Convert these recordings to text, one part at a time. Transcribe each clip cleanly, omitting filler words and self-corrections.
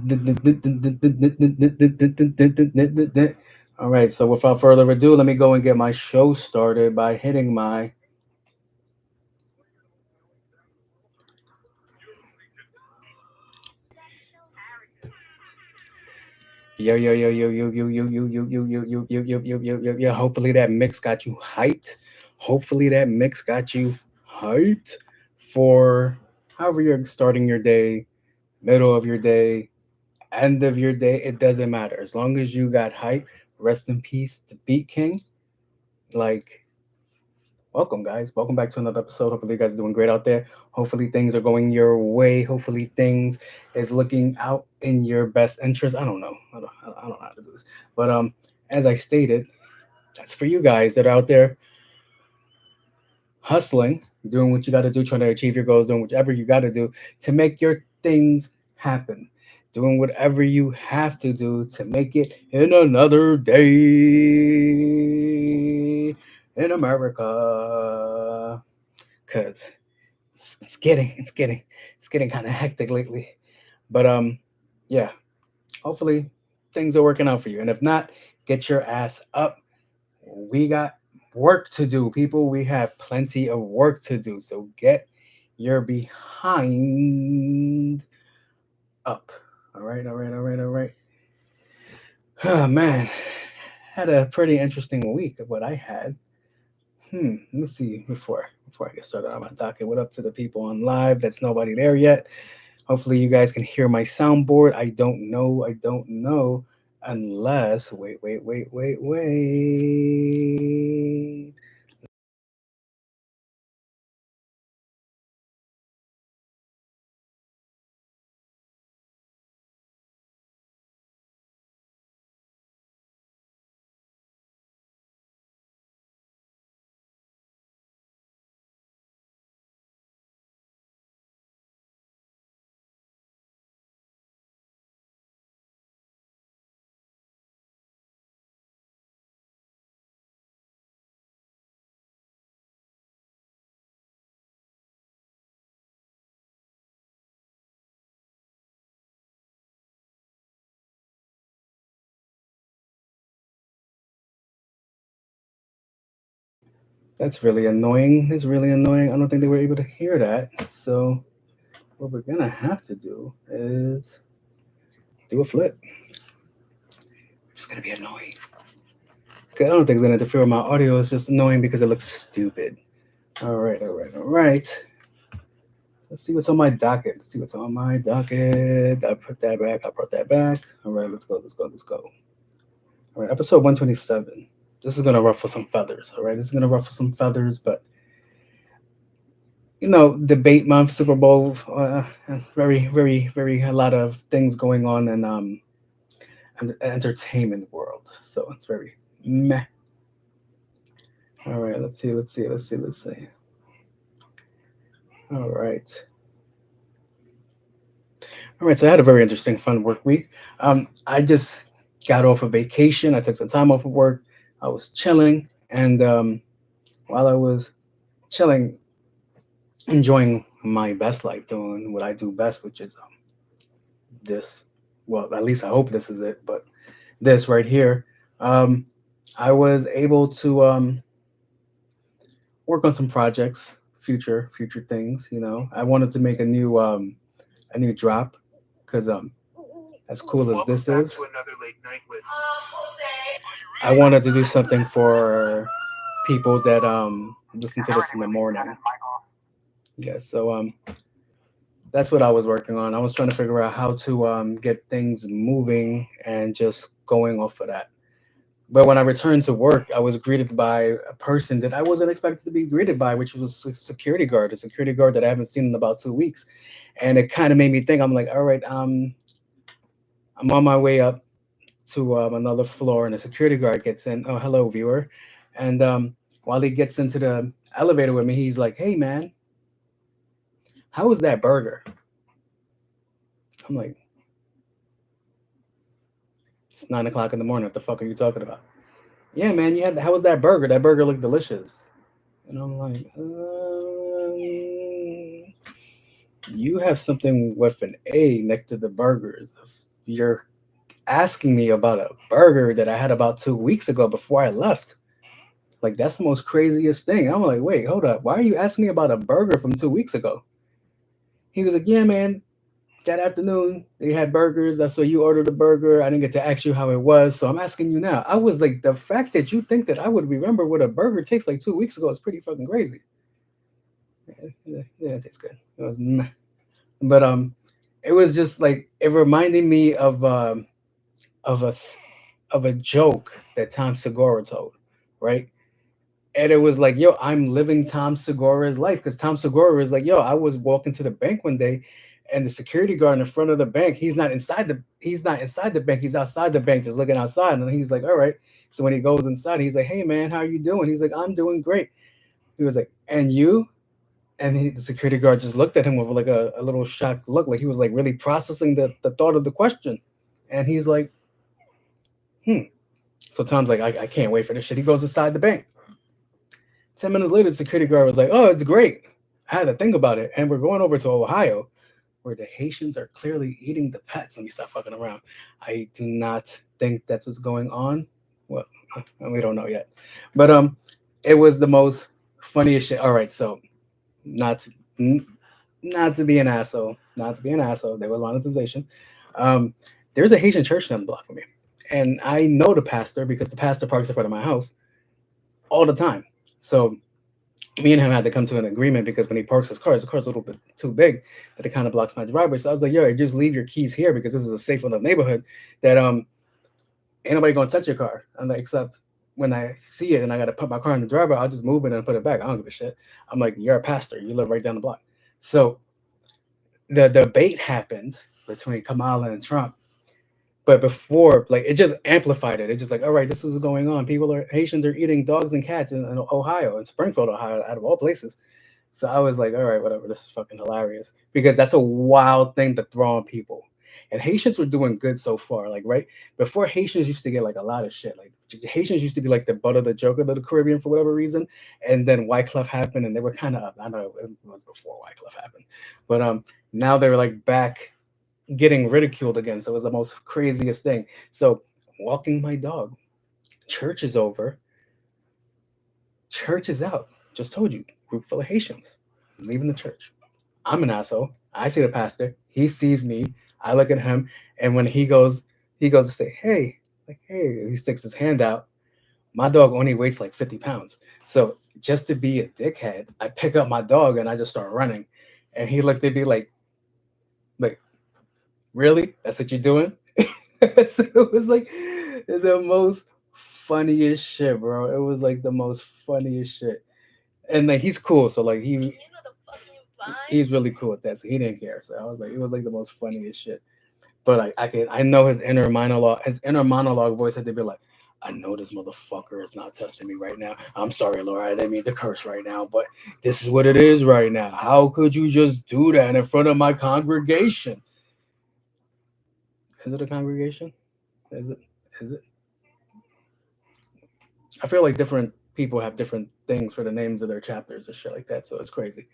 All right, so without further ado, let me go and get my show started by hitting my. Yo yo yo yo yo yo yo yo yo yo yo yo yo yo yo yo yo yo. Hopefully that mix got you hyped. Hopefully that mix got you hyped for however you're starting your day, middle of your day, end of your day. It doesn't matter as long as you got hype. Rest in peace, the Beat King. Like, welcome guys. Welcome back to another episode. Hopefully you guys are doing great out there. Hopefully things are going your way. Hopefully things is looking out in your best interest. I don't know. I don't know how to do this. But as I stated, that's for you guys that are out there hustling, doing what you got to do, trying to achieve your goals, doing whatever you got to do to make your things happen. Doing whatever you have to do to make it in another day in America. Cause it's getting kind of hectic lately. But yeah, hopefully things are working out for you. And if not, get your ass up. We got work to do, people. We have plenty of work to do. So get your behind up. All right, all right, all right, all right. Oh man, had a pretty interesting week of what I had. Let's see before I get started on my docket. What up to the people on live? That's nobody there yet. Hopefully you guys can hear my soundboard. I don't know. I don't know unless wait. That's really annoying. It's really annoying. I don't think they were able to hear that. So what we're gonna have to do is do a flip. It's gonna be annoying. 'Cause I don't think it's gonna interfere with my audio. It's just annoying because it looks stupid. All right, all right, all right. Let's see what's on my docket. Let's see what's on my docket. I put that back. I brought that back. All right, let's go. Let's go. Let's go. All right, episode 127. This is gonna ruffle some feathers. All right, this is gonna ruffle some feathers, but debate month, Super Bowl, very a lot of things going on in the entertainment world. So it's very meh. All right, let's see. All right. All right, so I had a very interesting, fun work week. I just got off of vacation. I took some time off of work. I was chilling, and while I was chilling, enjoying my best life, doing what I do best, which is this. Well, at least I hope this is it. But this right here, um, I was able to work on some projects, future things. I wanted to make a new drop because as cool as this is, I wanted to do something for people that listen to this in the morning. Yeah, so that's what I was working on. I was trying to figure out how to get things moving and just going off of that. But when I returned to work, I was greeted by a person that I wasn't expected to be greeted by, which was a security guard that I haven't seen in about 2 weeks. And it kind of made me think. I'm like, all right, I'm on my way up to another floor, and the security guard gets in. Oh, hello, viewer. And while he gets into the elevator with me, he's like, hey, man, how was that burger? I'm like, it's 9 o'clock in the morning. What the fuck are you talking about? Yeah, man, how was that burger? That burger looked delicious. And I'm like, you have something with an A next to the burgers. you're asking me about a burger that I had about 2 weeks ago before I left. Like, that's the most craziest thing. I'm like, wait, hold up. Why are you asking me about a burger from 2 weeks ago? He was like, yeah, man, that afternoon they had burgers. That's why you ordered a burger. I didn't get to ask you how it was. So I'm asking you now. I was like, the fact that you think that I would remember what a burger tastes like 2 weeks ago is pretty fucking crazy. Yeah, it tastes good. It was meh. But it was just like it reminded me of of a joke that Tom Segura told, right? And it was like, yo, I'm living Tom Segura's life because Tom Segura is like, yo, I was walking to the bank one day, and the security guard in front of the bank, he's not inside the bank, he's outside the bank, just looking outside, and he's like, all right. So when he goes inside, he's like, hey man, how are you doing? He's like, I'm doing great. He was like, and you? And the security guard just looked at him with like a little shocked look, like he was like really processing the thought of the question, and he's like, hmm. So Tom's like, I can't wait for this shit. He goes inside the bank. 10 minutes later, the security guard was like, "Oh, it's great. I had to think about it, and we're going over to Ohio, where the Haitians are clearly eating the pets." Let me stop fucking around. I do not think that's what's going on. Well, we don't know yet, but it was the most funniest shit. All right, so not to, n- not to be an asshole, not to be an asshole. There was monetization. Um, there's a Haitian church down the block from me, and I know the pastor because the pastor parks in front of my house all the time. So me and him had to come to an agreement because when he parks his car's a little bit too big that it kind of blocks my driveway. So I was like, yo, just leave your keys here because this is a safe enough neighborhood that ain't nobody gonna touch your car. I'm like, except when I see it and I gotta put my car in the driveway, I'll just move it and put it back. I don't give a shit. I'm like, you're a pastor, you live right down the block. So the debate happened between Kamala and Trump. But before, like, it just amplified it. It's just like, all right, this is going on. Haitians are eating dogs and cats in Ohio, in Springfield, Ohio, out of all places. So I was like, all right, whatever. This is fucking hilarious because that's a wild thing to throw on people. And Haitians were doing good so far. Like, right before, Haitians used to get like a lot of shit. Like, Haitians used to be like the butt of the joke of the Caribbean for whatever reason. And then Wyclef happened, and they were kind of, I know it was before Wyclef happened, but now they're like back getting ridiculed again. So it was the most craziest thing. So walking my dog, church is over, church is out. Just told you, group full of Haitians. I'm leaving the church. I'm an asshole. I see the pastor. He sees me. I look at him, and when he goes to say, "Hey," like, "Hey," he sticks his hand out. My dog only weighs like 50 pounds. So just to be a dickhead, I pick up my dog and I just start running. And he looked at me like, really? That's what you're doing? So it was like the most funniest shit, bro. It was like the most funniest shit. And like he's cool, so like he's really cool with that. So he didn't care. So I was like, it was like the most funniest shit. But like I know his inner monologue voice had to be like, I know this motherfucker is not testing me right now. I'm sorry, Laura, I didn't mean to curse right now, but this is what it is right now. How could you just do that in front of my congregation? Is it a congregation? Is it? Is it? I feel like different people have different things for the names of their chapters and shit like that. So it's crazy.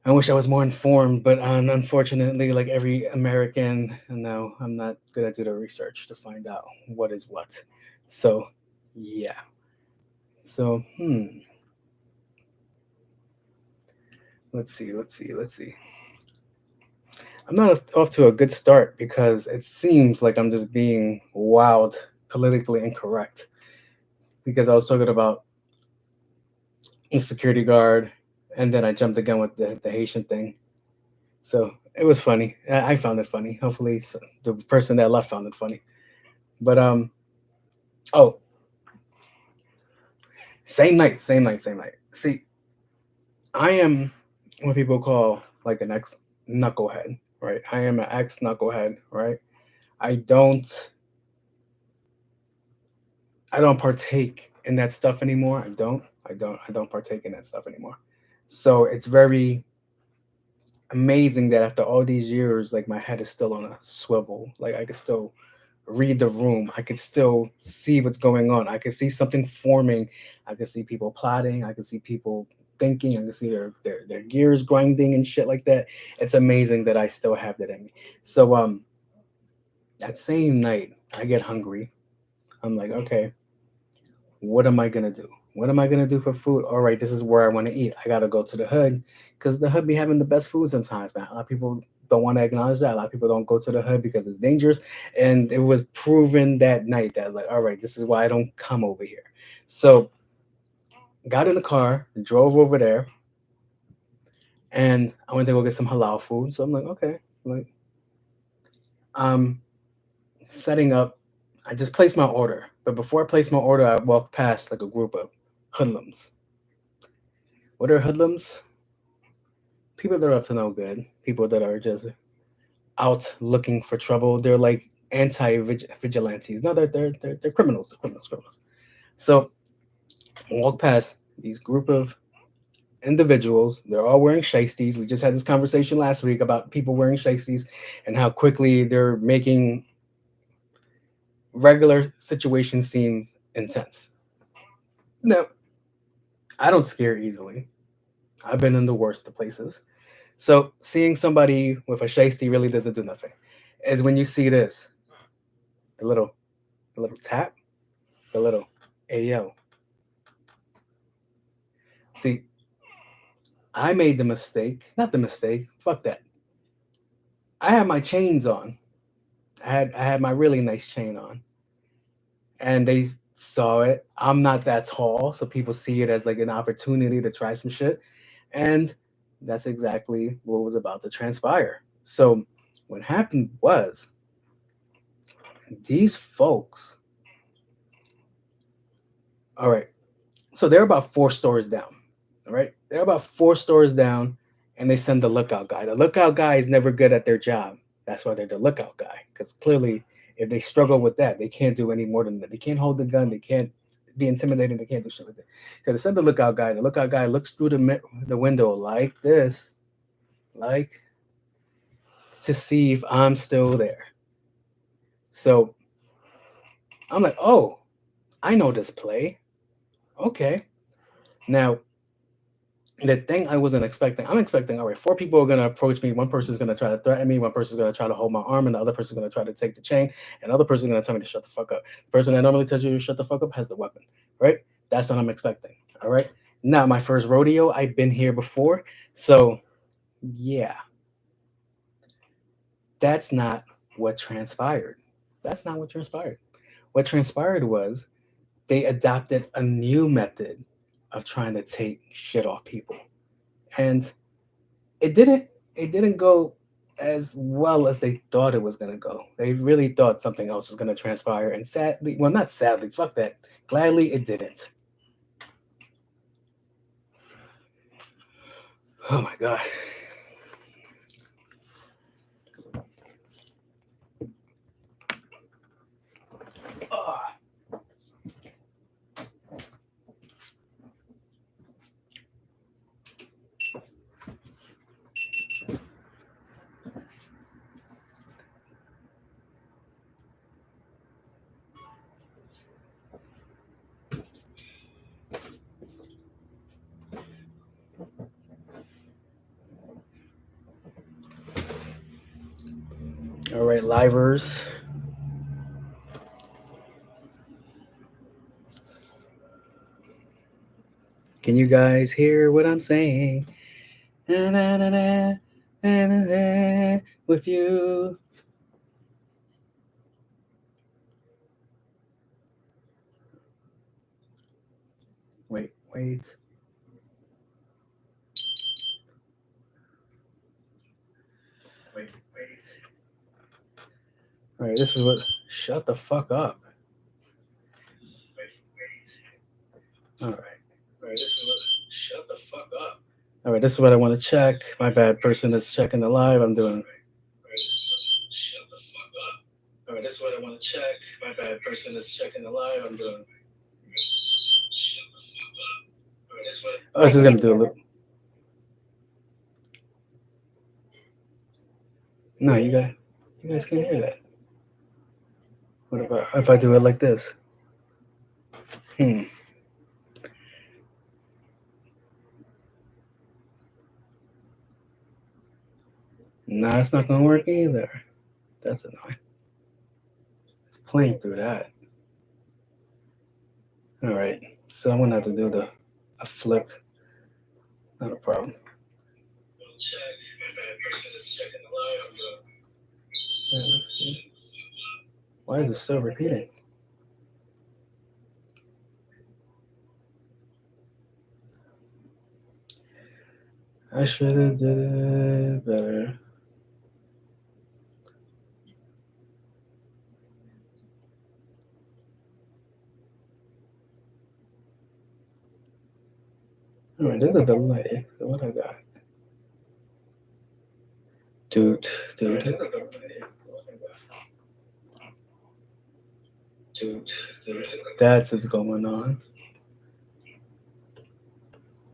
I wish I was more informed, but unfortunately, like every American, no, I'm not gonna do the research to find out what is what. So, yeah. So, let's see. I'm not off to a good start because it seems like I'm just being wild, politically incorrect. Because I was talking about a security guard, and then I jumped again with the Haitian thing. So it was funny. I found it funny. Hopefully, the person that left found it funny. But oh, same night. See, I am what people call like an ex knucklehead, right? I am an ex knucklehead, right? I don't, I don't partake in that stuff anymore. I don't partake in that stuff anymore. So it's very amazing that after all these years, like my head is still on a swivel. Like I could still read the room. I could still see what's going on. I could see something forming. I could see people plotting. I could see people thinking. I could see their gears grinding and shit like that. It's amazing that I still have that in me. So That same night, I get hungry. I'm like, okay, what am I gonna do? What am I gonna do for food? All right, this is where I want to eat. I gotta go to the hood because the hood be having the best food sometimes, man. A lot of people don't want to acknowledge that. A lot of people don't go to the hood because it's dangerous, and it was proven that night that like, all right, this is why I don't come over here. So got in the car, drove over there, and I went to go get some halal food. So I'm like, okay, like I'm setting up. I just placed my order, but before I placed my order, I walked past like a group of hoodlums. What are hoodlums? People that are up to no good, people that are just out looking for trouble. They're like anti vigilantes. No, they're criminals. They're criminals, criminals. So I walk past these group of individuals. They're all wearing shiesties. We just had this conversation last week about people wearing shiesties and how quickly they're making regular situations seem intense. No, I don't scare easily. I've been in the worst of places. So seeing somebody with a shiesty really doesn't do nothing. Is when you see this, the little the little tap, the little ayo. See, I made the mistake, not the mistake, fuck that. I had my chains on. I had my really nice chain on. And they saw it. I'm not that tall, so people see it as like an opportunity to try some shit. And that's exactly what was about to transpire. So what happened was these folks, all right, so they're about 4 stores down. All right. They're about 4 stores down and they send the lookout guy. The lookout guy is never good at their job. That's why they're the lookout guy. Because clearly, if they struggle with that, they can't do any more than that. They can't hold the gun. They can't be intimidating. They can't do shit like that. So they send the lookout guy. The lookout guy looks through the window like this, like to see if I'm still there. So I'm like, oh, I know this play. Okay. Now, the thing I wasn't expecting, I'm expecting, all right, 4 people are gonna approach me. One person's gonna try to threaten me, one person's gonna try to hold my arm, and the other person's gonna try to take the chain, and the other person's gonna tell me to shut the fuck up. The person that normally tells you to shut the fuck up has the weapon, right? That's what I'm expecting. All right. Not my first rodeo. I've been here before. So yeah, that's not what transpired. That's not what transpired. What transpired was they adopted a new method of trying to take shit off people. And it didn't it didn't go as well as they thought it was gonna go. They really thought something else was gonna transpire, and sadly, well, not sadly, fuck that. Gladly, it didn't. Oh my god. Ah. All right, livers. Can you guys hear what I'm saying? Na, na, na, na, na, na, na, with you. Wait, wait. Wait, wait. All right, this is what. Shut the fuck up. Wait, wait. All right. All right, this is what. Shut the fuck up. All right, this is what I want to check. My bad, person that's checking the live. I'm doing. All right, this is what. Shut the fuck up. All right, this is what I want to check. My bad, person that's checking the live. I'm doing. Shut the fuck up. All right, this is what. Oh, this is gonna do a little. No, you guys can't hear that. What about if I do it like this? Hmm. Nah, it's not gonna work either. That's annoying. playing through that. All right, so I'm gonna have to do a flip. Not a problem. Let's see. Why is it still repeating? I should have did it better. All right, there's a delay. So what I got? Dude, dude. Dude, that's what's going on.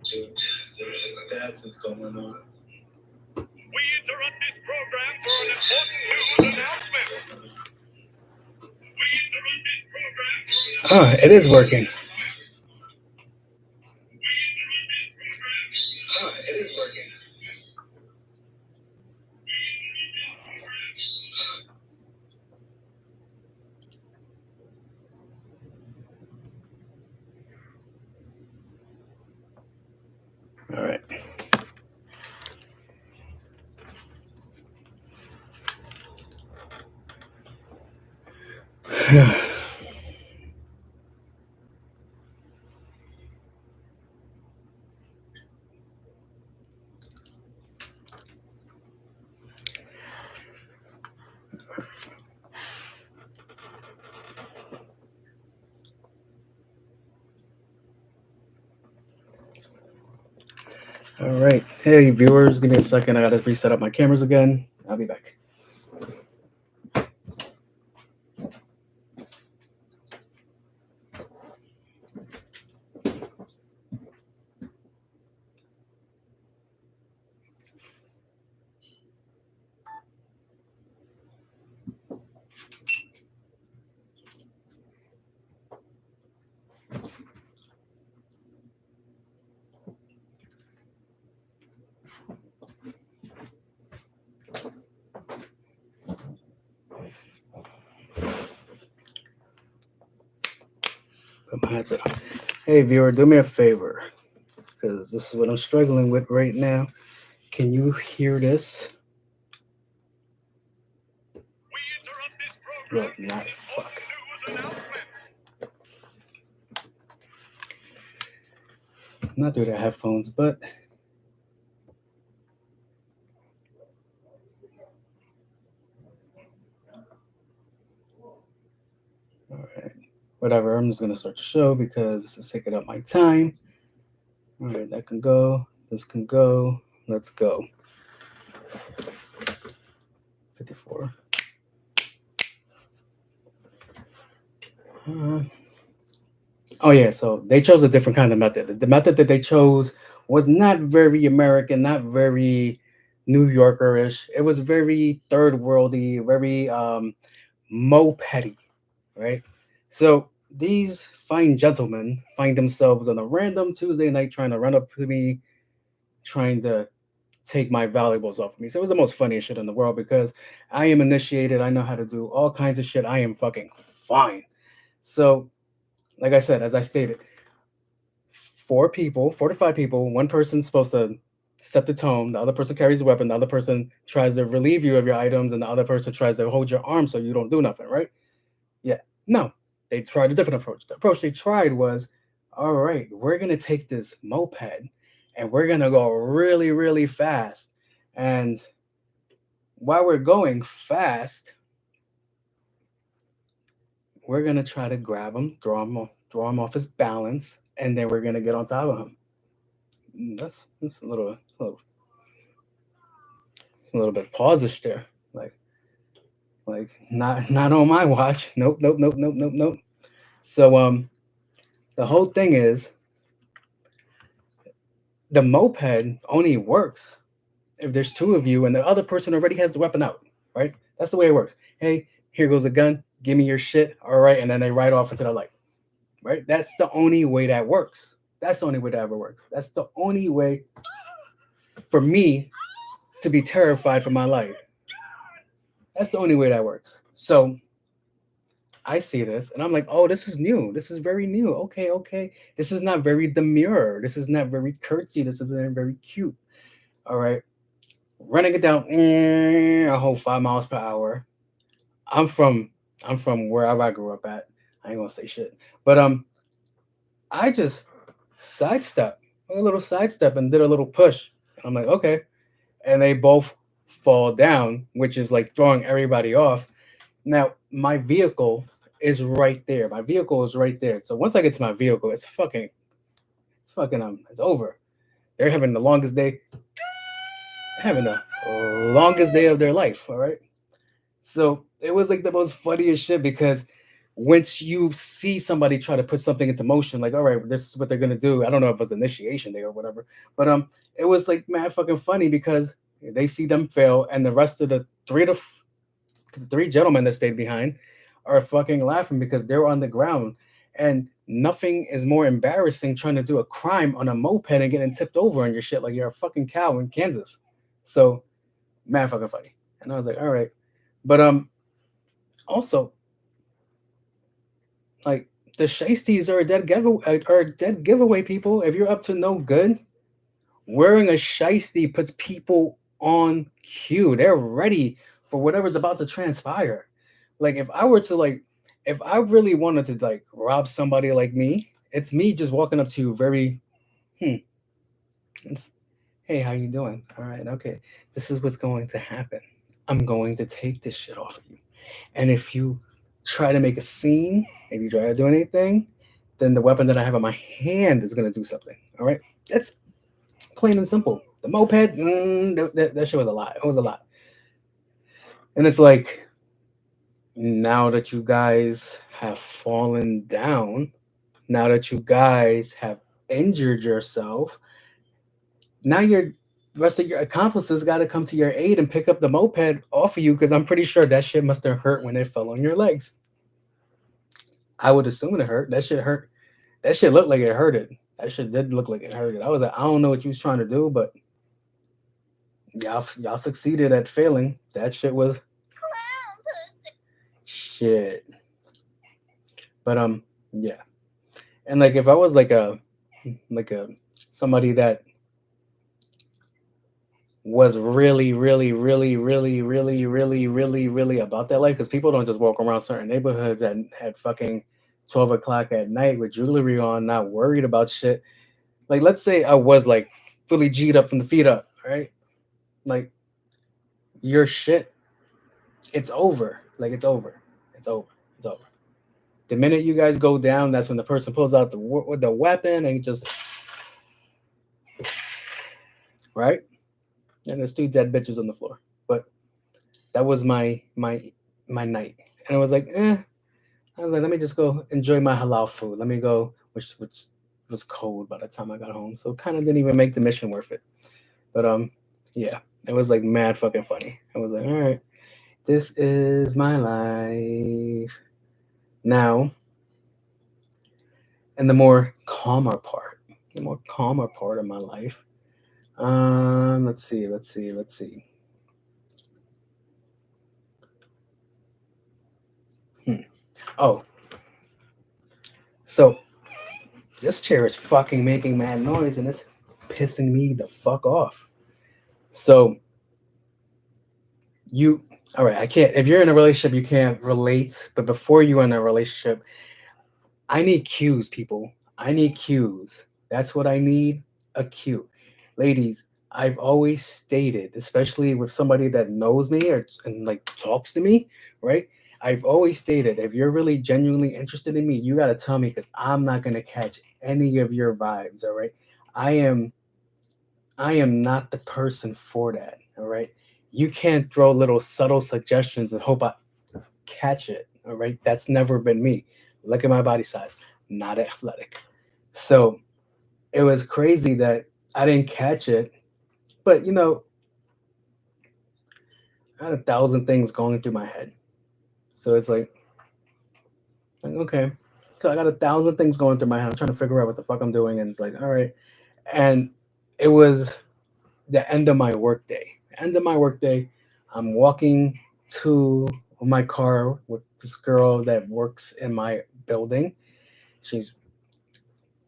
Dude, that's what's going on. We interrupt this program for an important news announcement. We interrupt this program for an Ah, it is working. It is working. All right. All right. Hey, viewers, give me a second. I got to reset up my cameras again. I'll be back. Put my headset on. Hey, viewer, do me a favor, because this is what I'm struggling with right now. Can you hear this? Well, not fuck. Not through the headphones, but all right. Whatever. I'm just gonna start the show because this is taking up my time. All right, that can go. This can go. Let's go. 54. Oh yeah, so they chose a different kind of method. The method that they chose was not very American, not very New Yorker-ish. It was very third worldy, very mopedy, right? So these fine gentlemen find themselves on a random Tuesday night trying to run up to me, trying to take my valuables off of me. So it was the most funniest shit in the world because I am initiated. I know how to do all kinds of shit. I am fucking fine. So like I said, as I stated, 4 to 5 people, one person's supposed to set the tone, the other person carries the weapon, the other person tries to relieve you of your items, and the other person tries to hold your arm so you don't do nothing, right? Yeah. No, they tried a different approach. The approach they tried was, all right, we're gonna take this moped and we're gonna go really, really fast. And while we're going fast, we're gonna try to grab him, draw him off his balance, and then we're gonna get on top of him. That's a little bit pausish there. Like not on my watch. Nope. So the whole thing is the moped only works if there's 2 of you and the other person already has the weapon out, right? That's the way it works. Hey, here goes a gun. Give me your shit. All right, and then they ride off into the light. Right? That's the only way that works. That's the only way that ever works. That's the only way for me to be terrified for my life. That's the only way that works. So I see this and I'm like, oh, this is new. This is very new. Okay, okay. This is not very demure. This is not very curtsy. This isn't very cute. All right. Running it down a whole 5 miles per hour. I'm from I'm from wherever I grew up at. I ain't gonna say shit. But I just sidestep, a little sidestep and did a little push. I'm like, okay. And they both fall down, which is like throwing everybody off. Now, my vehicle is right there. My vehicle is right there. So once I get to my vehicle, it's over. They're having the longest day, having the longest day of their life. All right. So it was like the most funniest shit because once you see somebody try to put something into motion, like, all right, this is what they're gonna do. I don't know if it was initiation day or whatever, but it was like mad fucking funny because they see them fail, and the rest of the three gentlemen that stayed behind are fucking laughing because they're on the ground, and nothing is more embarrassing trying to do a crime on a moped and getting tipped over on your shit like you're a fucking cow in Kansas. So mad fucking funny, and I was like, all right, but also, like, the shiesties are a dead giveaway. People, if you're up to no good, wearing a shiesty puts people on cue. They're ready for whatever's about to transpire. Like if I really wanted to like rob somebody like me, it's me just walking up to you very, hmm, it's, hey, how you doing? All right, okay. This is what's going to happen. I'm going to take this shit off of you. And if you try to make a scene, if you try to do anything, then the weapon that I have in my hand is going to do something. All right? That's plain and simple. The moped, that shit was a lot. It was a lot. And it's like, now that you guys have fallen down, now that you guys have injured yourself, now your rest of your accomplices got to come to your aid and pick up the moped off of you because I'm pretty sure that shit must have hurt when it fell on your legs. I would assume it hurt. That shit hurt. That shit looked like it hurted. That shit did look like it hurted. I was like, I don't know what you was trying to do, but y'all succeeded at failing. That shit was shit. But yeah. And like if I was like a somebody that was really, really, really, really, really, really, really, really about that life, because people don't just walk around certain neighborhoods and at fucking 12 o'clock at night with jewelry on, not worried about shit. Like let's say I was like fully G'd up from the feet up, right? Like your shit, it's over. Like it's over. It's over. It's over. The minute you guys go down, that's when the person pulls out the weapon and just right. And there's two dead bitches on the floor. But that was my night, and I was like, eh. I was like, let me just go enjoy my halal food. Let me go, which was cold by the time I got home, so kind of didn't even make the mission worth it. But yeah, it was like mad fucking funny. I was like, all right, this is my life now. And the more calmer part of my life. Let's see. Hmm. Oh, so this chair is fucking making mad noise and it's pissing me the fuck off. So you, all right, I can't, if you're in a relationship, you can't relate, but before you're in a relationship, I need cues, people. I need cues. That's what I need, a cue. Ladies, I've always stated, especially with somebody that knows me or and like talks to me, right? I've always stated if you're really genuinely interested in me, you got to tell me because I'm not going to catch any of your vibes, all right? I am I am not the person for that, all right? You can't throw little subtle suggestions and hope I catch it, all right? That's never been me. Look at my body size, not athletic. So it was crazy that I didn't catch it, but I had a thousand things going through my head. So it's like okay. So I got a thousand things going through my head. I'm trying to figure out what the fuck I'm doing, and it's like, all right. And it was the end of my workday. End of my workday. I'm walking to my car with this girl that works in my building. She's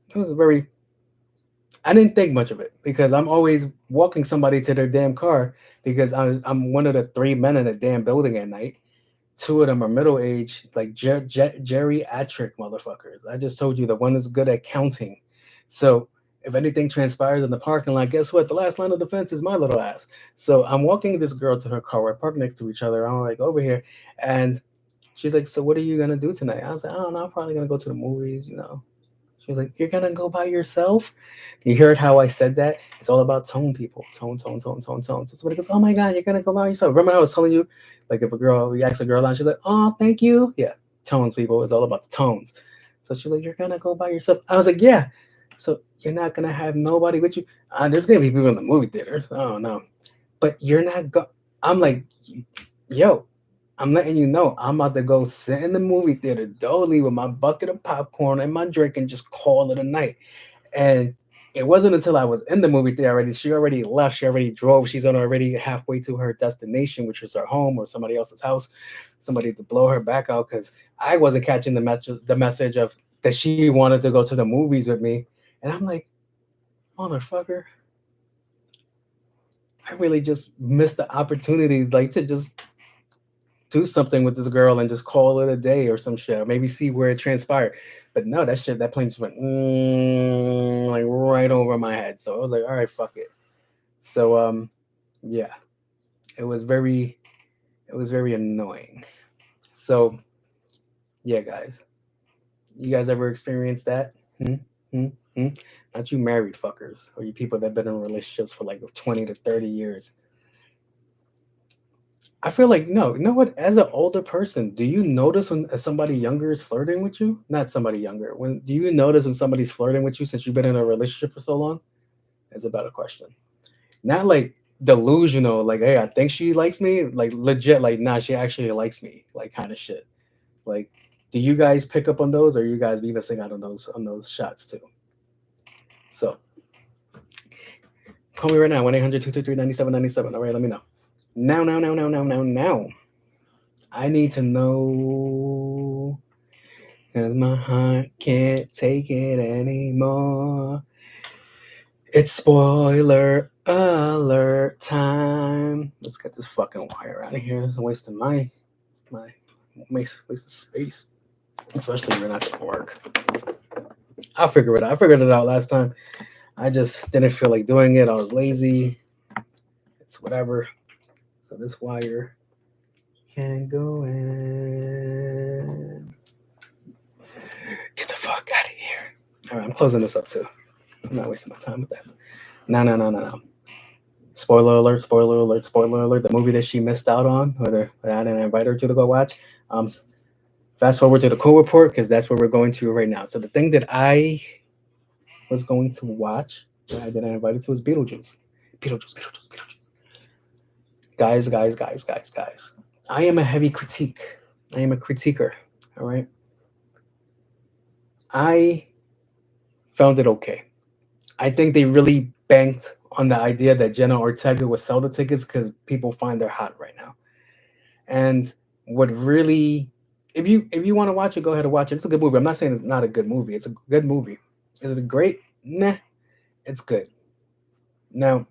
it was very I didn't think much of it because I'm always walking somebody to their damn car because I'm one of the three men in the damn building at night. Two of them are middle aged, like geriatric motherfuckers. I just told you the one is good at counting. So if anything transpires in the parking lot, guess what? The last line of defense is my little ass. So I'm walking this girl to her car. We're parked next to each other. I'm like over here, and she's like, "So what are you gonna do tonight?" I was like, "I don't know. I'm probably gonna go to the movies, you know." She was like, "You're gonna go by yourself?" You heard how I said that? It's all about tone, people. Tone, tone, tone, tone, tone. So somebody goes, "Oh my god, you're gonna go by yourself." Remember I was telling you, like if a girl, you ask a girl out, she's like, "Oh, thank you." Yeah, tones, people. It's all about the tones. So she's like, "You're gonna go by yourself?" I was like, "Yeah." So you're not gonna have nobody with you. There's gonna be people in the movie theaters. I don't know, but you're not go. I'm like, yo, I'm letting you know I'm about to go sit in the movie theater dolly with my bucket of popcorn and my drink and just call it a night. And it wasn't until I was in the movie theater already. She already left. She already drove. She's already halfway to her destination, which was her home or somebody else's house. Somebody to blow her back out because I wasn't catching the message of that she wanted to go to the movies with me. And I'm like, motherfucker, I really just missed the opportunity, like to just do something with this girl and just call it a day or some shit, or maybe see where it transpired. But no, that shit, that plane just went like right over my head. So I was like, all right, fuck it. So yeah, it was very it was very annoying. So yeah, guys, you guys ever experienced that? Hmm? Hmm? Hmm? Not you married fuckers or you people that been in relationships for like 20 to 30 years. I feel like no, you know what? As an older person, do you notice when somebody younger is flirting with you? Not somebody younger. When do you notice when somebody's flirting with you since you've been in a relationship for so long? Is a better question. Not like delusional, like hey, I think she likes me. Like legit, like nah, she actually likes me. Like kind of shit. Like, do you guys pick up on those, or you guys be missing out on those shots too? So call me right now 1-800-223-9797. All right, let me know. Now, now, now, now, now, now, now. I need to know. Cause my heart can't take it anymore. It's spoiler alert time. Let's get this fucking wire out of here. This is wasting my wasting space. Especially when we're not gonna work. I'll figure it out. I figured it out last time. I just didn't feel like doing it. I was lazy. It's whatever. So this wire can go in. Get the fuck out of here. Alright, I'm closing this up too. I'm not wasting my time with that. No, no, no, no, no. Spoiler alert, spoiler alert, spoiler alert. The movie that she missed out on, or I didn't invite her to go watch. Um, Fast forward to the cool report because that's where we're going to right now. So the thing that I was going to watch, that I didn't invite her to, is Beetlejuice. Beetlejuice, Beetlejuice, Beetlejuice. Guys, guys, guys, guys, guys. I am a heavy critique. I am a critiquer. All right. I found it okay. I think they really banked on the idea that Jenna Ortega would sell the tickets because people find her hot right now. And what really, if you want to watch it, go ahead and watch it. It's a good movie. I'm not saying it's not a good movie. It's a good movie. Is it great? Nah, it's good. Now,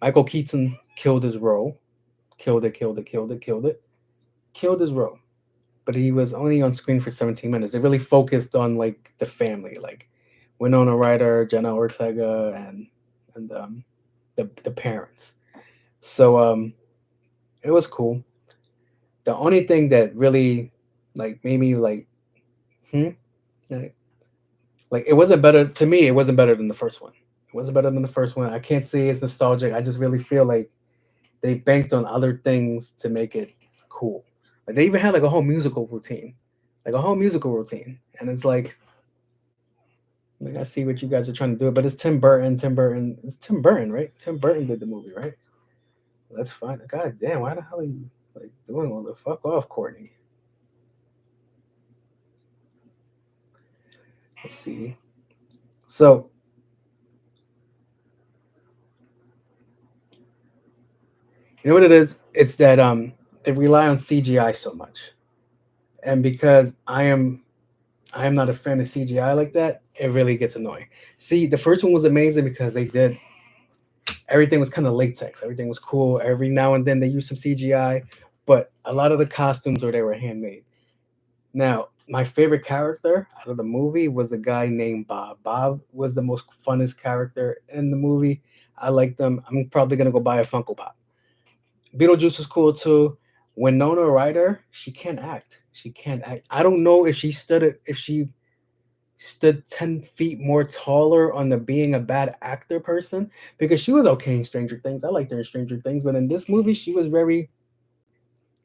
Michael Keaton killed his role. Killed it, killed it, killed it, killed it. Killed his role. But he was only on screen for 17 minutes. They really focused on like the family, like Winona Ryder, Jenna Ortega, and the parents. So it was cool. The only thing that really like made me hmm, like, like it wasn't better to me. It wasn't better than the first one. It wasn't better than the first one. I can't say it's nostalgic. I just really feel like they banked on other things to make it cool. Like they even had like a whole musical routine, like a whole musical routine, and it's like I see what you guys are trying to do, but it's Tim Burton. Tim Burton. It's Tim Burton, right? Tim Burton did the movie, right? That's fine. God damn, why the hell are you like doing all the fuck off, Courtney? Let's see. So you know what it is? It's that they rely on CGI so much, and because I am not a fan of CGI like that, it really gets annoying. See, the first one was amazing because they did everything was kind of latex, everything was cool. Every now and then they used some CGI, but a lot of the costumes were handmade. Now, my favorite character out of the movie was a guy named Bob. Bob was the most funnest character in the movie. I liked him. I'm probably gonna go buy a Funko Pop. Beetlejuice was cool too. Winona Ryder, she can't act. She can't act. I don't know if she stood 10 feet more taller on the being a bad actor person, because she was okay in Stranger Things. I liked her in Stranger Things, but in this movie, she was very,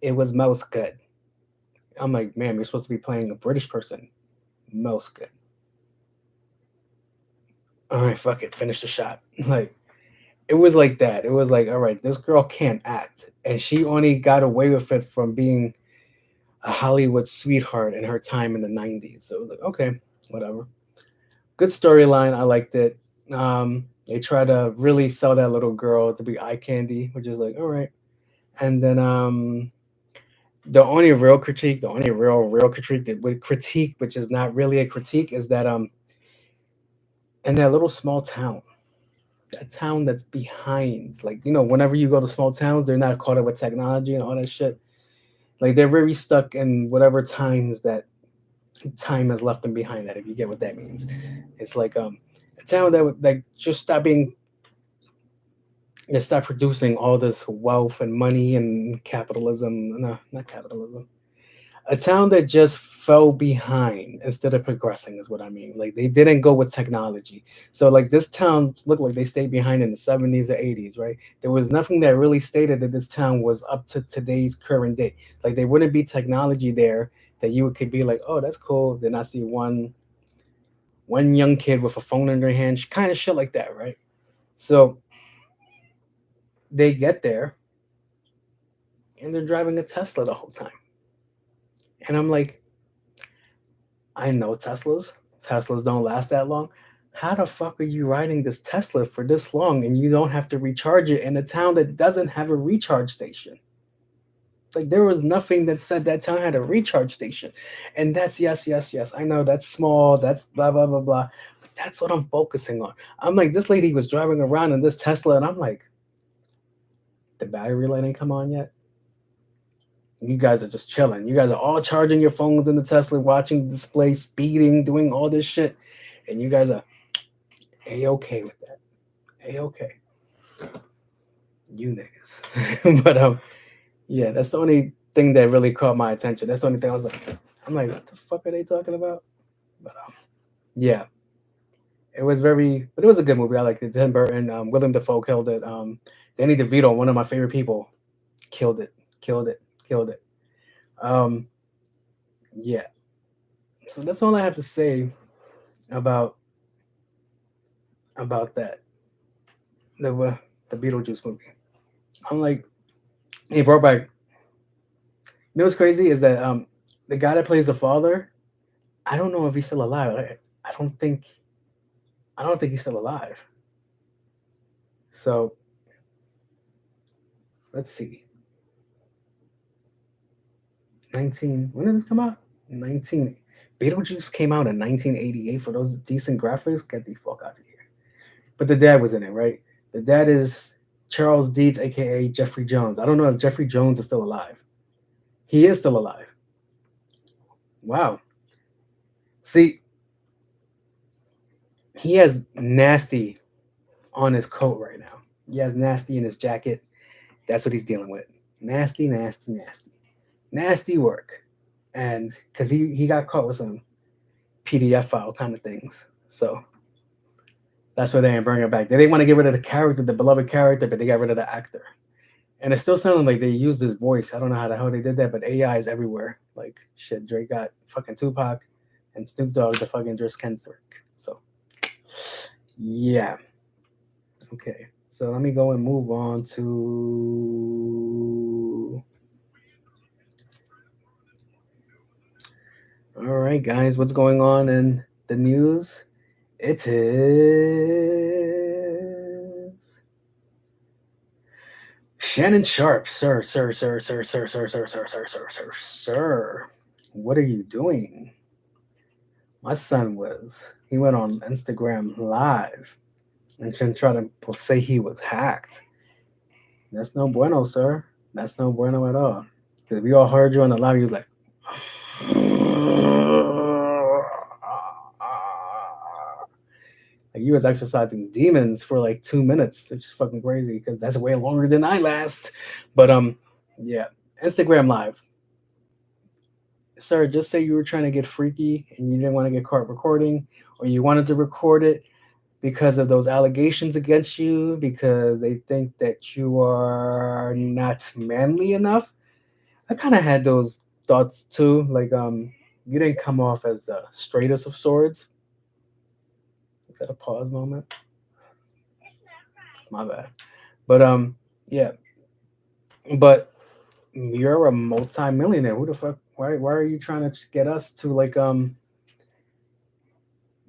it was most good. I'm like, man, you're supposed to be playing a British person. Most good. All right, fuck it, finish the shot. Like, it was like that. It was like, all right, this girl can't act, and she only got away with it from being a Hollywood sweetheart in her time in the '90s. So it was like, okay, whatever. Good storyline. I liked it. They try to really sell that little girl to be eye candy, which is like, all right. And then the only real critique, the only real critique which is not really a critique, is that in that little small town, that town that's behind, like, whenever you go to small towns, they're not caught up with technology and all that shit. Like, they're very stuck in whatever times that time has left them behind. That, if you get what that means, it's like a town that would like just stop being, and stop producing all this wealth and money and capitalism. No, not capitalism. A town that just fell behind instead of progressing is what I mean. Like, they didn't go with technology. So like, this town looked like they stayed behind in the '70s or '80s, right? There was nothing that really stated that this town was up to today's current day. Like, there wouldn't be technology there that you could be like, oh, that's cool. Then I see one young kid with a phone in their hand, kind of shit like that, right? So they get there and they're driving a Tesla the whole time. And I'm like, I know Teslas. Teslas don't last that long. How the fuck are you riding this Tesla for this long and you don't have to recharge it in a town that doesn't have a recharge station? Like, there was nothing that said that town had a recharge station. And that's, yes, yes, yes. I know that's small, that's blah, blah, blah, blah. But that's what I'm focusing on. I'm like, this lady was driving around in this Tesla, and I'm like, the battery light ain't come on yet. You guys are just chilling. You guys are all charging your phones in the Tesla, watching the display, speeding, doing all this shit. And you guys are A-okay with that. A-okay. You niggas. But yeah, that's the only thing that really caught my attention. That's the only thing I was like, I'm like, what the fuck are they talking about? But yeah, but it was a good movie. I liked it. Tim Burton, William Dafoe killed it. Danny DeVito, one of my favorite people, killed it, killed it, killed it. Um, yeah. So that's all I have to say about that, the Beetlejuice movie. I'm like, he brought back. You know what's crazy is that the guy that plays the father, I don't know if he's still alive. I don't think he's still alive. So let's see. When did this come out? 19 Beetlejuice came out in 1988. For those decent graphics, get the fuck out of here. But the dad was in it, right? The dad is Charles Deeds, aka Jeffrey Jones. I don't know if Jeffrey Jones is still alive. He is still alive. Wow. See, he has nasty on his coat right now. He has nasty in his jacket. That's what he's dealing with. Nasty, nasty, nasty. Nasty work. And because he got caught with some PDF file kind of things. So that's why they didn't bring it back. They didn't want to get rid of the character, the beloved character, but they got rid of the actor. And it still sounded like they used his voice. I don't know how the hell they did that, but AI is everywhere. Like, shit, Drake got fucking Tupac and Snoop Dogg the fucking Dris Kendrick. So, yeah. Okay. So let me go and move on to. All right, guys, what's going on in the news? It is Shannon Sharp, sir. What are you doing? My son he went on Instagram Live and tried to say he was hacked. That's no bueno, sir. That's no bueno at all. Because we all heard you on the live. He was like, like you was exercising demons for like 2 minutes, which is fucking crazy because that's way longer than I last. But yeah, Instagram Live, sir. Just say you were trying to get freaky and you didn't want to get caught recording, or you wanted to record it because of those allegations against you, because they think that you are not manly enough. I kind of had those thoughts too. Like, you didn't come off as the straightest of swords. Is that a pause moment? My bad. But yeah. But you're a multi-millionaire. Who the fuck? Why are you trying to get us to like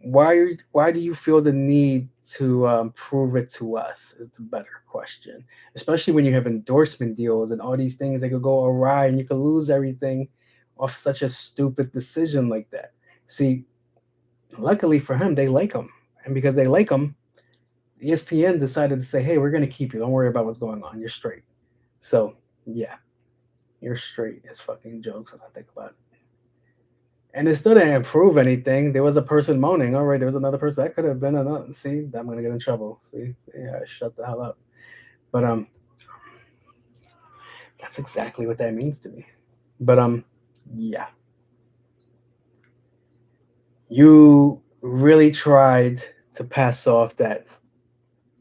why do you feel the need to prove it to us is the better question, especially when you have endorsement deals and all these things that could go awry and you could lose everything off such a stupid decision like that. See, luckily for him, they like him, and because they like him, ESPN decided to say, hey, we're going to keep you, don't worry about what's going on, you're straight. So yeah, you're straight as fucking jokes when I think about it. And it still didn't improve anything. There was a person moaning. All right, there was another person. That could have been another. See, I'm gonna get in trouble. See, I shut the hell up. But that's exactly what that means to me. But yeah, you really tried to pass off that.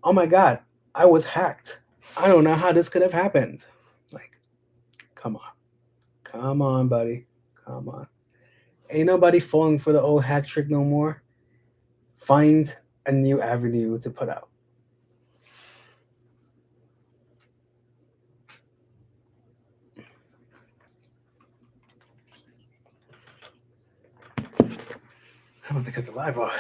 Oh my God, I was hacked. I don't know how this could have happened. Like, come on, buddy, come on. Ain't nobody falling for the old hack trick no more. Find a new avenue to put out. I don't think I cut the live off.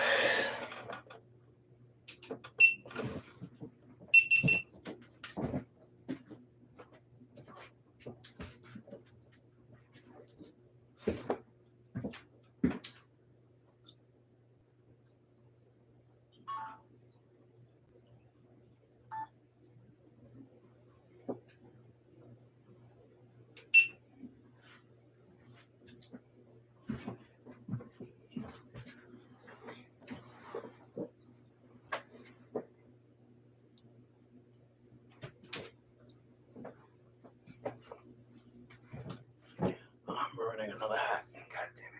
I'm ruining another hat. God damn it.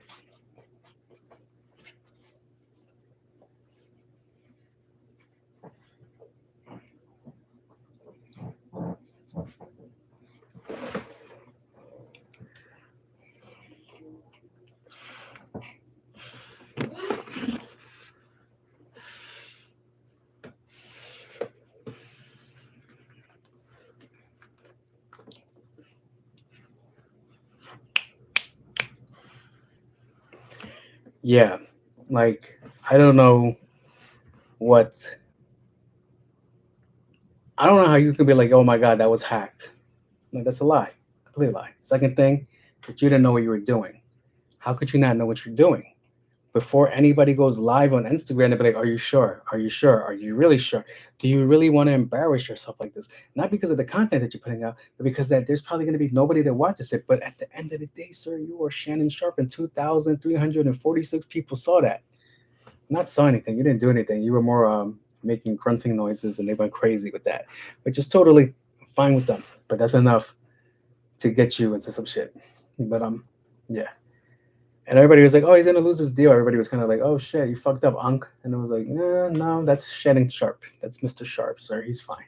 Yeah, like I don't know what. I don't know how you can be like, oh my God, that was hacked. Like that's a lie, complete lie. Second thing, that you didn't know what you were doing. How could you not know what you're doing? Before anybody goes live on Instagram, they'll be like, are you sure? Are you sure? Are you really sure? Do you really want to embarrass yourself like this? Not because of the content that you're putting out, but because that there's probably going to be nobody that watches it. But at the end of the day, sir, you are Shannon Sharp, and 2,346 people saw that. Not saw anything. You didn't do anything. You were more making grunting noises, and they went crazy with that, which is totally fine with them. But that's enough to get you into some shit. But yeah. And everybody was like, "Oh, he's gonna lose his deal." Everybody was kind of like, "Oh shit, you fucked up, Unc." And it was like, no, that's Shannon Sharp. That's Mr. Sharp, sir. He's fine.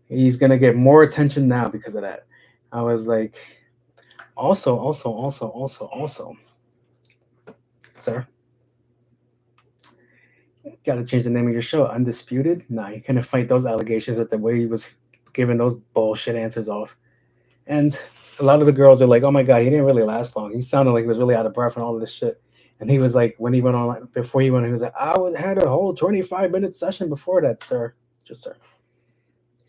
He's gonna get more attention now because of that. I was like, also, sir, got to change the name of your show. Undisputed? Nah, you couldn't fight those allegations with the way he was giving those bullshit answers off. And a lot of the girls are like, "Oh my God, he didn't really last long. He sounded like he was really out of breath and all of this shit." And he was like, when he went on, like, before he went, he was like, had a whole 25-minute session before that, sir. Just sir.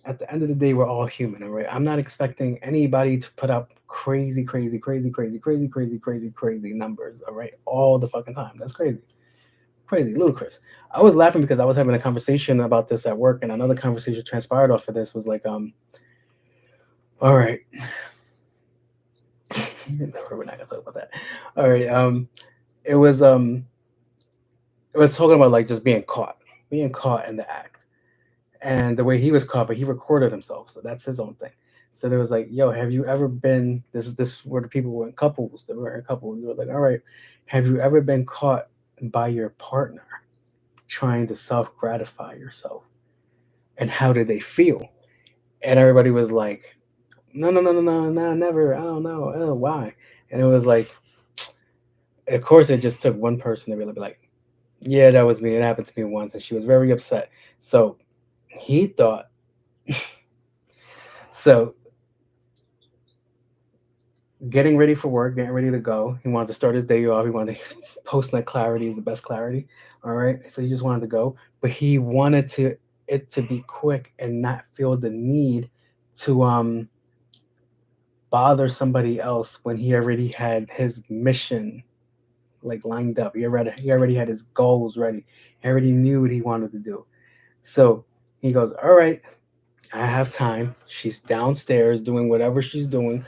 at the end of the day, we're all human, all right? I'm not expecting anybody to put up crazy numbers, all right? All the fucking time. That's crazy. Crazy, ludicrous. I was laughing because I was having a conversation about this at work, and another conversation transpired off of this was like, all right, never, we're not gonna talk about that. All right, it was um, it was talking about like just being caught in the act, and the way he was caught, but he recorded himself, so that's his own thing. So there was like, yo, have you ever been? This were the people who were in couples that were in couples. They were like, all right, have you ever been caught by your partner trying to self gratify yourself? And how did they feel? And everybody was like, no, no, no, no, no, no, never. I don't know. Oh, why? And it was like, of course, it just took one person to really be like, yeah, that was me. It happened to me once. And she was very upset. So he thought, so getting ready for work, getting ready to go. He wanted to start his day off. He wanted to post night clarity is the best clarity. All right. So he just wanted to go, but he wanted it to be quick and not feel the need to bother somebody else when he already had his mission like lined up. He already had his goals ready. He already knew what he wanted to do. So he goes, all right, I have time. She's downstairs doing whatever she's doing.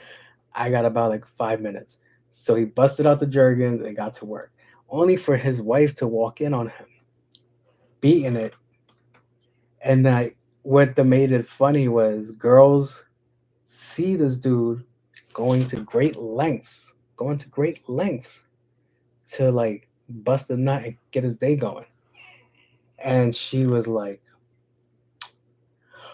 I got about like 5 minutes. So he busted out the Jergens and got to work. Only for his wife to walk in on him, beating it. And like what the made it funny was girls see this dude going to great lengths to like bust a nut and get his day going. And she was like,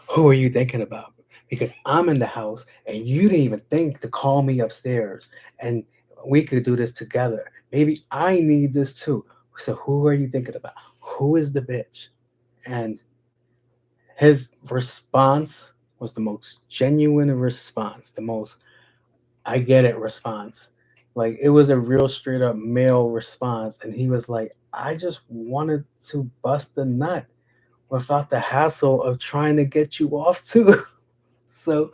who are you thinking about? Because I'm in the house and you didn't even think to call me upstairs and we could do this together. Maybe I need this too. So who are you thinking about? Who is the bitch? And his response was the most genuine response, the most I get it response. Like it was a real straight up male response. And he was like, I just wanted to bust a nut without the hassle of trying to get you off too. So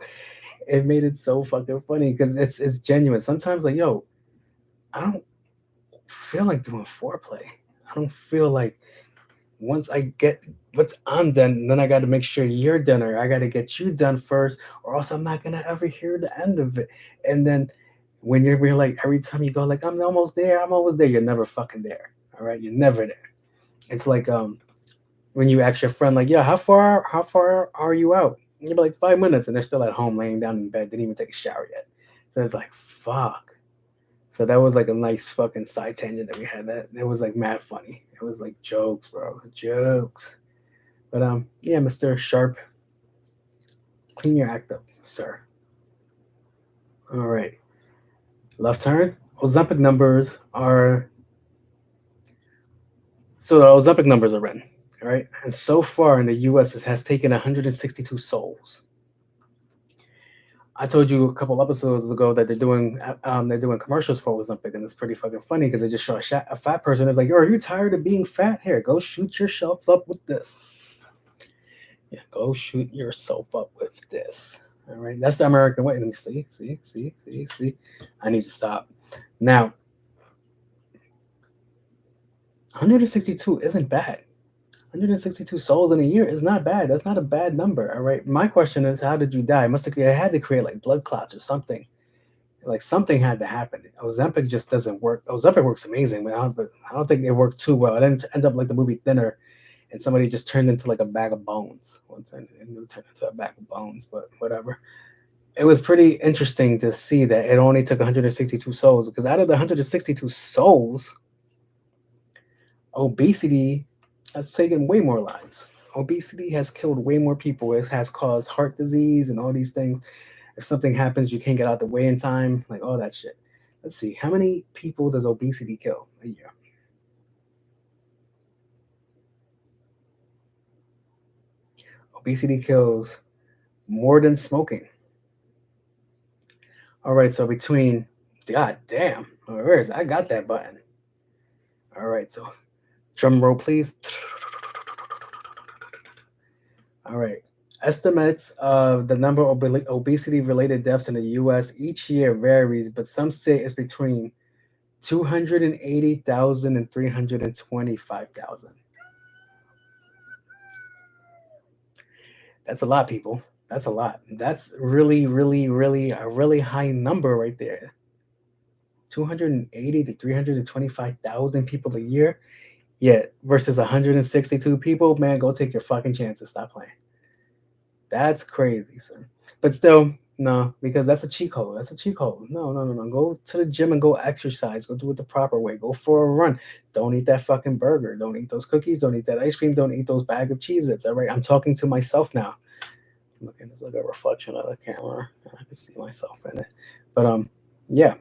it made it so fucking funny because it's genuine. Sometimes like, yo, I don't feel like doing foreplay. I don't feel like once I get once I'm done, then I got to make sure you're done, or I got to get you done first, or else I'm not gonna ever hear the end of it. And then when you're like every time you go like I'm almost there, you're never fucking there. All right, you're never there. It's like when you ask your friend like, yeah, how far are you out? And you're like 5 minutes, and they're still at home laying down in bed, didn't even take a shower yet. So it's like fuck. So that was like a nice fucking side tangent that we had. That it was like mad funny. It was like jokes, bro, jokes. But yeah, Mr. Sharp, clean your act up, sir. All right, left turn. Ozempic numbers are so the Ozempic numbers are written. All right, and so far in the U.S. it has taken 162 souls. I told you a couple episodes ago that they're doing commercials for Ozempic, and it's pretty fucking funny because they just show a fat person. They're like, "Yo, are you tired of being fat? Here, go shoot yourself up with this. Yeah, go shoot yourself up with this." All right, that's the American way. Let me see. I need to stop now. 162 isn't bad. 162 souls in a year is not bad. That's not a bad number. All right. My question is, how did you die? Must have I had to create like blood clots or something. Like something had to happen. Ozempic just doesn't work. Ozempic works amazing, but I don't think it worked too well. It didn't end up like the movie Thinner, and somebody just turned into like a bag of bones. Once and it turned into a bag of bones, but whatever. It was pretty interesting to see that it only took 162 souls because out of the 162 souls, obesity has taken way more lives. Obesity has killed way more people. It has caused heart disease and all these things. If something happens, you can't get out the way in time, like all that shit. Let's see, how many people does obesity kill a year? Obesity kills more than smoking. All right, so between, god damn, where is I got that button. All right, so drum roll, please. All right. Estimates of the number of obesity related deaths in the US each year varies, but some say it's between 280,000 and 325,000. That's a lot, people. That's a lot. That's really, really, really a really high number right there. 280 to 325,000 people a year. Yeah, versus 162 people, man, go take your fucking chances. Stop playing. That's crazy, son. But still, no, because that's a cheat code. That's a cheat code. No, no, no, no. Go to the gym and go exercise. Go do it the proper way. Go for a run. Don't eat that fucking burger. Don't eat those cookies. Don't eat that ice cream. Don't eat those bag of Cheez-Its. All right. I'm talking to myself now. Look at this like a reflection of the camera. I can see myself in it. But yeah.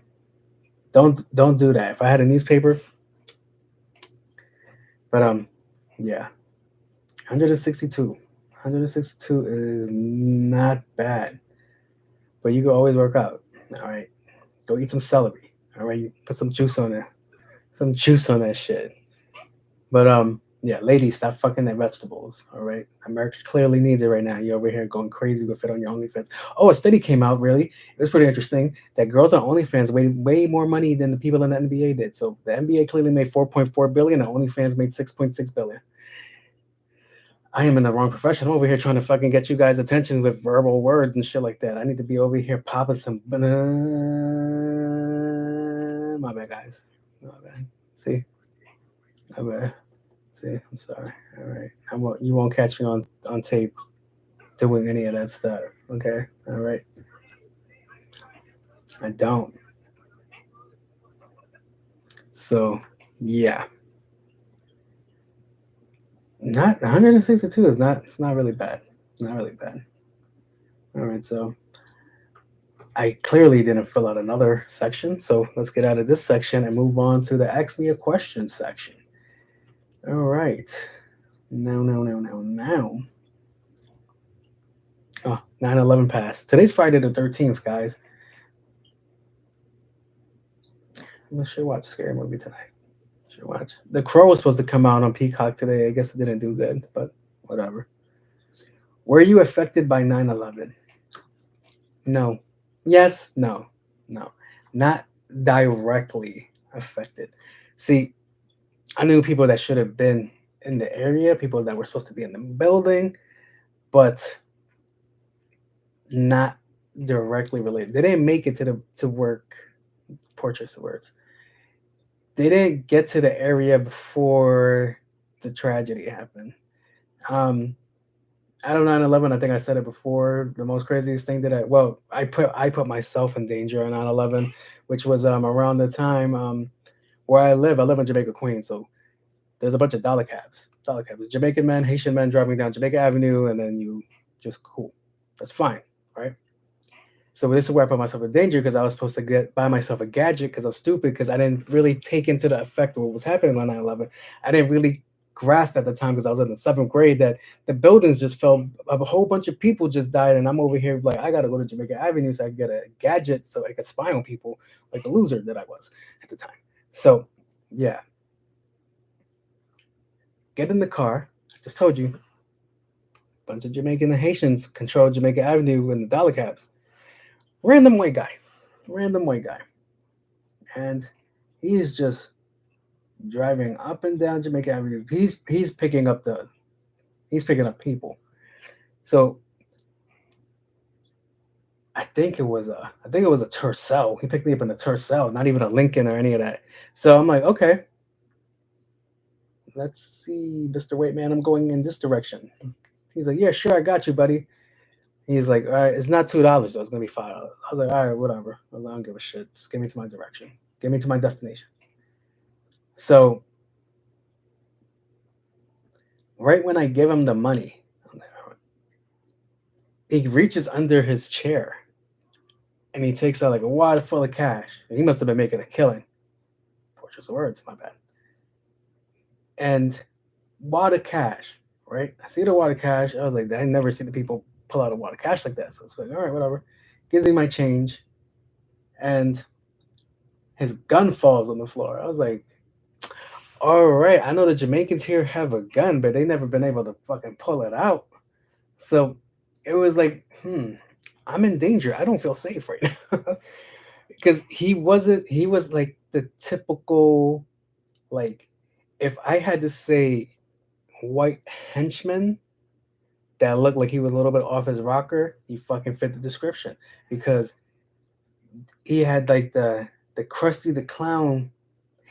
Don't do that. If I had a newspaper, but yeah. 162. 162 is not bad. But you can always work out. All right. Go eat some celery. All right. Put some juice on it. Some juice on that shit. But yeah, ladies, stop fucking their vegetables. All right. America clearly needs it right now. You're over here going crazy with it on your OnlyFans. Oh, a study came out really. It was pretty interesting that girls on OnlyFans made way more money than the people in the NBA did. So the NBA clearly made 4.4 billion, and OnlyFans made 6.6 billion. I am in the wrong profession. I'm over here trying to fucking get you guys' attention with verbal words and shit like that. I need to be over here popping some. My bad, guys. My bad. See, my bad. See, I'm sorry. All right, you won't catch me on tape doing any of that stuff. Okay, all right. I don't. So yeah, not 162 is not. It's not really bad. Not really bad. All right, so I clearly didn't fill out another section, so let's get out of this section and move on to the Ask Me a Question section. All right. Now. Oh, 9/11 passed. Today's Friday the 13th, guys. I should watch a scary movie tonight. Should watch. The Crow was supposed to come out on Peacock today. I guess it didn't do good, but whatever. Were you affected by 9/11? No. Yes, no. No. Not directly affected. See, I knew people that should have been in the area, people that were supposed to be in the building, but not directly related. They didn't make it to work. Poor choice of words. They didn't get to the area before the tragedy happened. Um, out of 9/11, I think I said it before. The most craziest thing that I put myself in danger on 9/11, which was around the time where I live. I live in Jamaica, Queens, so there's a bunch of dollar cabs, Jamaican men, Haitian men driving down Jamaica Avenue, and then you just cool. That's fine, right? So this is where I put myself in danger because I was supposed to buy myself a gadget because I was stupid because I didn't really take into the effect of what was happening on 9/11. I didn't really grasp at the time because I was in the seventh grade that the buildings just fell. A whole bunch of people just died, and I'm over here like I gotta go to Jamaica Avenue so I can get a gadget so I could spy on people like the loser that I was at the time. So yeah, get in the car. I just told you, bunch of Jamaican and Haitians control Jamaica Avenue in the dollar cabs. Random white guy, and he's just driving up and down Jamaica Avenue. He's picking up people. So I think it was a Tercel. He picked me up in a Tercel, not even a Lincoln or any of that. So I'm like, okay, let's see, Mr. Waitman, I'm going in this direction. He's like, yeah, sure, I got you, buddy. He's like, all right, it's not $2 though, it's gonna be $5. I was like, all right, whatever. I was like, I don't give a shit. Just get me to my direction. Get me to my destination. So right when I give him the money, he reaches under his chair and he takes out like a wad full of cash. He must have been making a killing. Poor choice of words, my bad. And wad of cash, right? I see the wad of cash. I was like, I never see the people pull out a wad of cash like that. So it's like, all right, whatever. Gives me my change, and his gun falls on the floor. I was like, all right, I know the Jamaicans here have a gun, but they never been able to fucking pull it out. So it was like, I'm in danger. I don't feel safe right now. Because he wasn't, he was like the typical, like, if I had to say white henchman that looked like he was a little bit off his rocker, he fucking fit the description because he had like the Krusty the Clown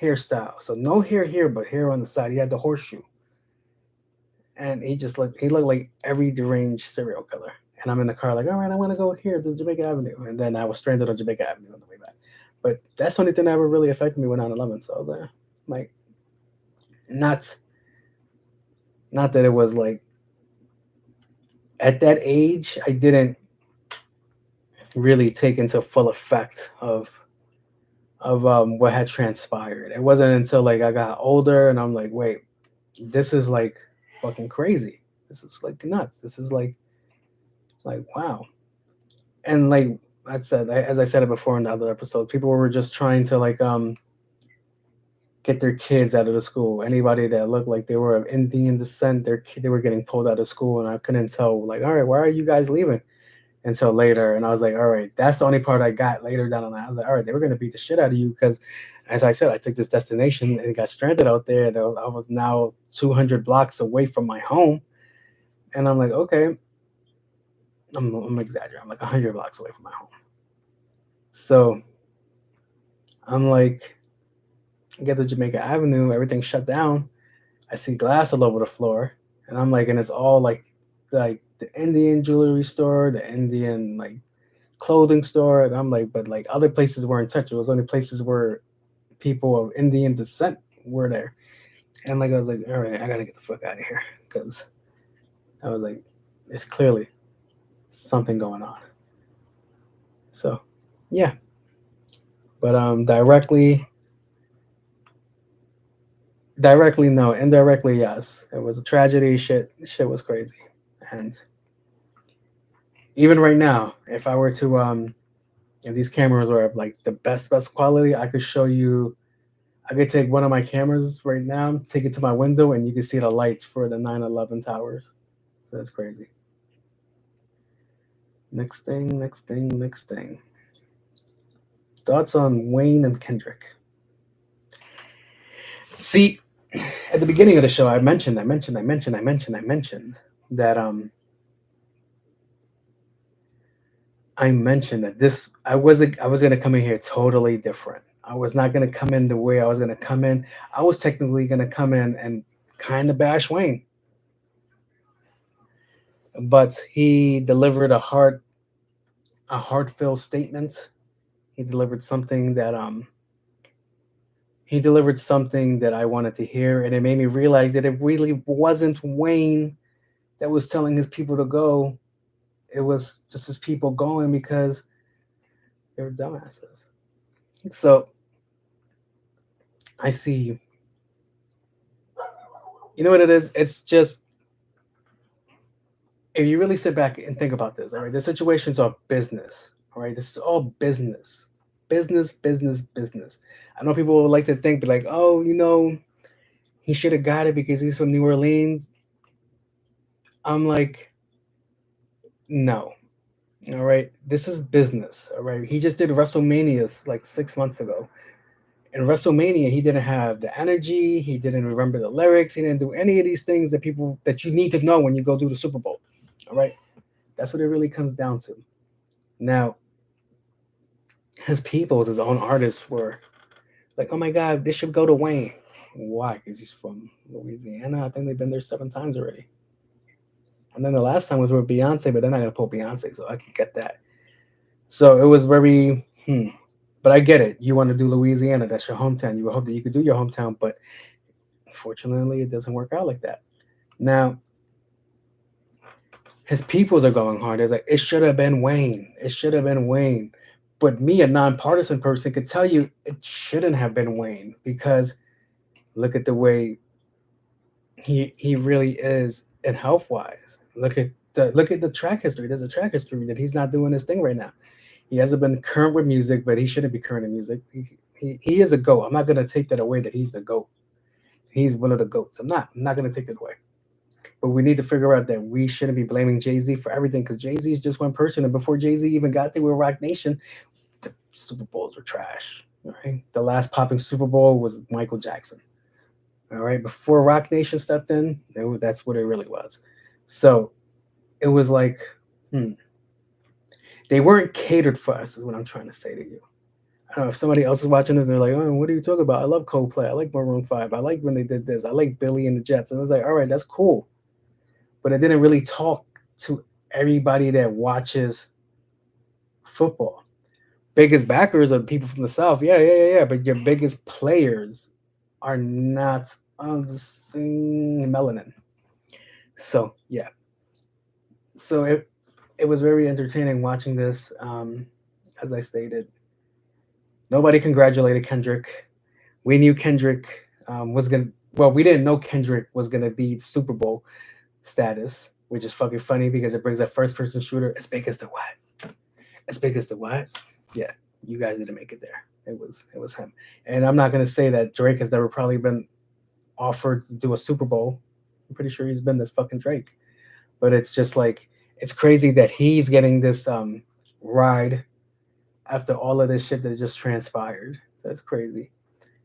hairstyle. So no hair here, but hair on the side. He had the horseshoe, and he looked like every deranged serial killer. And I'm in the car like, all right, I'm gonna go here to Jamaica Avenue, and then I was stranded on Jamaica Avenue on the way back. But that's the only thing that ever really affected me with 9/11. So I was like, not not that it was like at that age, I didn't really take into full effect of what had transpired. It wasn't until like I got older and I'm like, wait, this is like fucking crazy. This is like nuts. This is like wow. And like I said, as I said it before in the other episode, people were just trying to like get their kids out of the school. Anybody that looked like they were of Indian descent, they were getting pulled out of school, and I couldn't tell like, all right, why are you guys leaving? Until later, and I was like, all right, that's the only part I got later down the line. I was like, all right, they were gonna beat the shit out of you because, as I said, I took this destination and got stranded out there. And I was now 200 blocks away from my home, and I'm like, okay, I'm exaggerating. I'm like 100 blocks away from my home. So I'm like, I get to Jamaica Avenue, everything's shut down. I see glass all over the floor, and I'm like, and it's all like the Indian jewelry store, the Indian like clothing store, and I'm like, but like other places weren't touched. It was only places where people of Indian descent were there, and like I was like, all right, I gotta get the fuck out of here because I was like, there's clearly something going on. So, yeah, but directly no, indirectly yes. It was a tragedy. Shit was crazy, and even right now, if I were to if these cameras were of like the best quality, I could show you. I could take one of my cameras right now, take it to my window, and you can see the lights for the 9/11 towers. So that's crazy. Next thing. Thoughts on Wayne and Kendrick? See, at the beginning of the show, I mentioned that I mentioned that this I was gonna come in here totally different. I was not gonna come in the way I was gonna come in. I was technically gonna come in and kind of bash Wayne, but he delivered a heartfelt statement. He delivered something that I wanted to hear, and it made me realize that it really wasn't Wayne that was telling his people to go. It was just his people going because they were dumbasses. So I see. You know what it is? It's just if you really sit back and think about this, all right, the situations are business. All right, this is all business. Business. I know people would like to think, but like, oh, he should have got it because he's from New Orleans. I'm like, no. All right, this is business. All right, he just did WrestleManias like 6 months ago. In WrestleMania, he didn't have the energy. He didn't remember the lyrics. He didn't do any of these things that you need to know when you go do the Super Bowl. All right, that's what it really comes down to. Now, his people, his own artists, were like, "Oh my God, this should go to Wayne." Why? Because he's from Louisiana. I think they've been there 7 times already. And then the last time was with Beyonce, but they're not gonna pull Beyonce, so I can get that. So it was very, but I get it. You want to do Louisiana, that's your hometown. You would hope that you could do your hometown, but unfortunately, it doesn't work out like that. Now, his peoples are going hard. It's like, it should have been Wayne. It should have been Wayne. But me, a nonpartisan person, could tell you it shouldn't have been Wayne because look at the way he really is in health wise. Look at the track history. There's a track history that he's not doing this thing right now. He hasn't been current with music, but he shouldn't be current in music. He is a goat. I'm not gonna take that away that he's the goat. He's one of the goats. I'm not gonna take that away. But we need to figure out that we shouldn't be blaming Jay-Z for everything because Jay-Z is just one person. And before Jay-Z even got there with Rock Nation, the Super Bowls were trash. All right. The last popping Super Bowl was Michael Jackson. All right. Before Rock Nation stepped in, that's what it really was. So it was like, they weren't catered for us, is what I'm trying to say to you. I don't know if somebody else is watching this, they're like, oh, what are you talking about? I love Coldplay. I like Maroon 5. I like when they did this. I like Billy and the Jets. And I was like, all right, that's cool. But it didn't really talk to everybody that watches football. Biggest backers are people from the South. Yeah. But your biggest players are not on the same melanin. So, yeah. So it was very entertaining watching this. As I stated, nobody congratulated Kendrick. We knew Kendrick was gonna. Well, we didn't know Kendrick was gonna beat Super Bowl status, which is fucking funny because it brings a first-person shooter as big as the what? As big as the what? Yeah, you guys didn't make it there. It was him. And I'm not gonna say that Drake has never probably been offered to do a Super Bowl. I'm pretty sure he's been this fucking Drake. But it's just like it's crazy that he's getting this ride after all of this shit that just transpired. So it's crazy.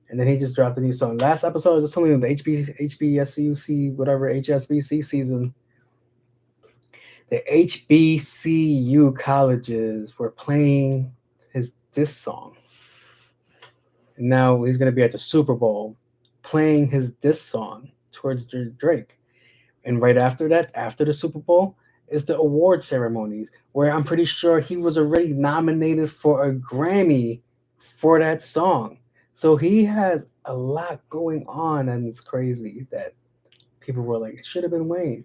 And then he just dropped a new song. Last episode, I was just telling you the HBSUC, whatever, HSBC season. The HBCU colleges were playing his diss song. And now he's going to be at the Super Bowl playing his diss song towards Drake. And right after that, after the Super Bowl, is the award ceremonies, where I'm pretty sure he was already nominated for a Grammy for that song. So he has a lot going on, and it's crazy that people were like, it should have been Wayne,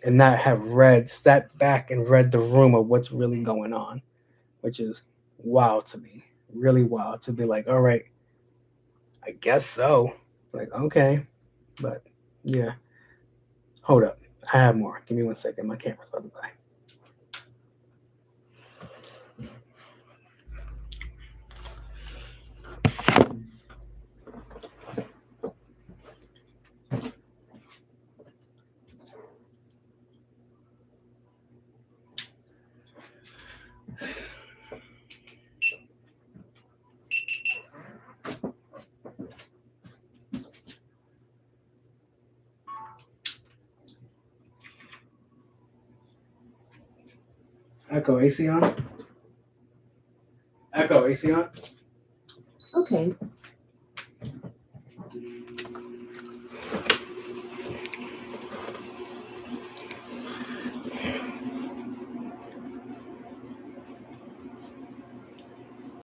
and not have stepped back and read the room of what's really going on, which is wild to me. Really wild to be like, all right, I guess so. Like, okay. But yeah. Hold up. I have more. Give me 1 second. My camera's about to die. Echo AC on. Echo AC on. Okay.